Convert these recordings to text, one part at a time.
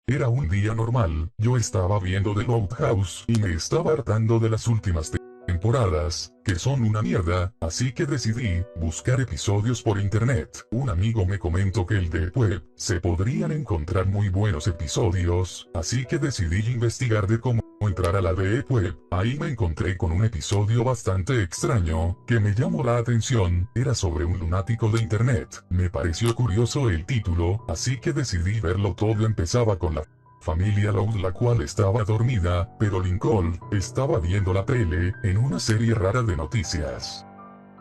Era un día normal, yo estaba viendo The House y me estaba hartando de las últimas temporadas, que son una mierda, así que decidí buscar episodios por internet. Un amigo me comentó que el de web se podrían encontrar muy buenos episodios, así que decidí investigar de cómo entrar a la deep web. Ahí me encontré con un episodio bastante extraño, que me llamó la atención. Era sobre un lunático de internet. Me pareció curioso el título, así que decidí verlo. Todo empezaba con la familia Loud, la cual estaba dormida, pero Lincoln estaba viendo la tele, en una serie rara de noticias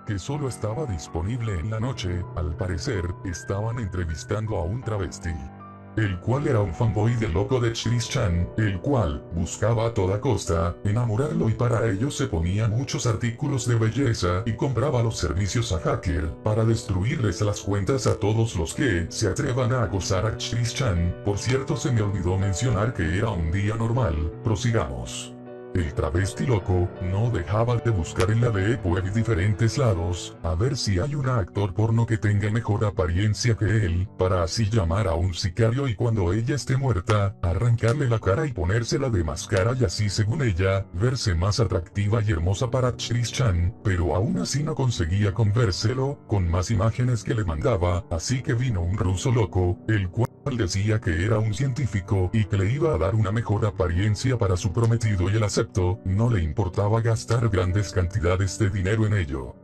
que solo estaba disponible en la noche. Al parecer, estaban entrevistando a un travesti, el cual era un fanboy del loco de Chris Chan, el cual buscaba a toda costa enamorarlo, y para ello se ponía muchos artículos de belleza y compraba los servicios a hacker para destruirles las cuentas a todos los que se atrevan a acosar a Chris Chan. Por cierto, se me olvidó mencionar que era un día normal. Prosigamos. El travesti loco no dejaba de buscar en la deep web diferentes lados, a ver si hay un actor porno que tenga mejor apariencia que él, para así llamar a un sicario y cuando ella esté muerta, arrancarle la cara y ponérsela de máscara y así, según ella, verse más atractiva y hermosa para Chris Chan, pero aún así no conseguía convérselo con más imágenes que le mandaba, así que vino un ruso loco, el cual decía que era un científico y que le iba a dar una mejor apariencia para su prometido, y él aceptó. No le importaba gastar grandes cantidades de dinero en ello.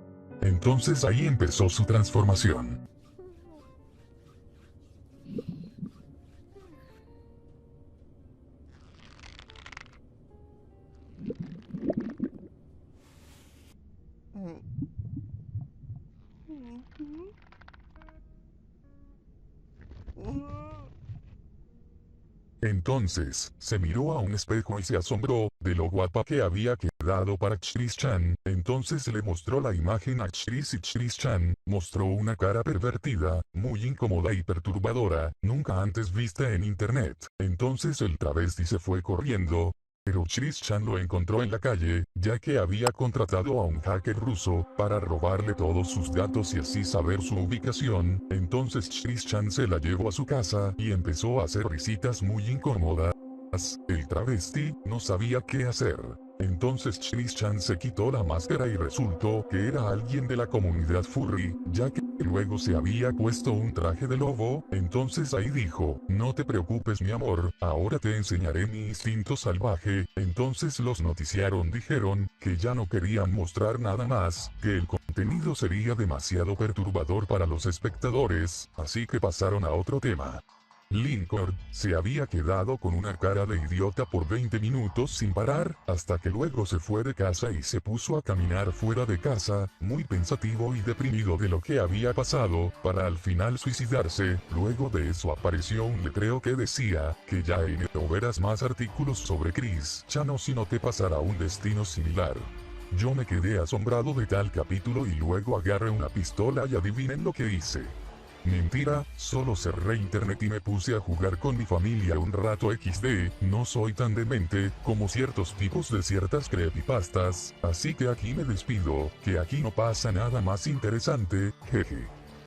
Entonces ahí empezó su transformación. Entonces, se miró a un espejo y se asombró de lo guapa que había quedado para Chris Chan. Entonces le mostró la imagen a Chris y Chris Chan mostró una cara pervertida, muy incómoda y perturbadora, nunca antes vista en internet. Entonces el travesti se fue corriendo, pero Chris Chan lo encontró en la calle, ya que había contratado a un hacker ruso para robarle todos sus datos y así saber su ubicación. Entonces Chris Chan se la llevó a su casa y empezó a hacer risitas muy incómodas. El travesti no sabía qué hacer. Entonces Chris Chan se quitó la máscara y resultó que era alguien de la comunidad furry, ya que luego se había puesto un traje de lobo. Entonces ahí dijo: no te preocupes mi amor, ahora te enseñaré mi instinto salvaje. Entonces los noticiaron dijeron que ya no querían mostrar nada más, que el contenido sería demasiado perturbador para los espectadores, así que pasaron a otro tema. Lincoln se había quedado con una cara de idiota por 20 minutos sin parar, hasta que luego se fue de casa y se puso a caminar fuera de casa, muy pensativo y deprimido de lo que había pasado, para al final suicidarse. Luego de eso apareció un letrero que decía que ya no verás más artículos sobre Chris Chan o si no te pasará un destino similar. Yo me quedé asombrado de tal capítulo y luego agarré una pistola y adivinen lo que hice. Mentira, solo cerré internet y me puse a jugar con mi familia un rato XD. No soy tan demente como ciertos tipos de ciertas creepypastas, así que aquí me despido, que aquí no pasa nada más interesante, jeje.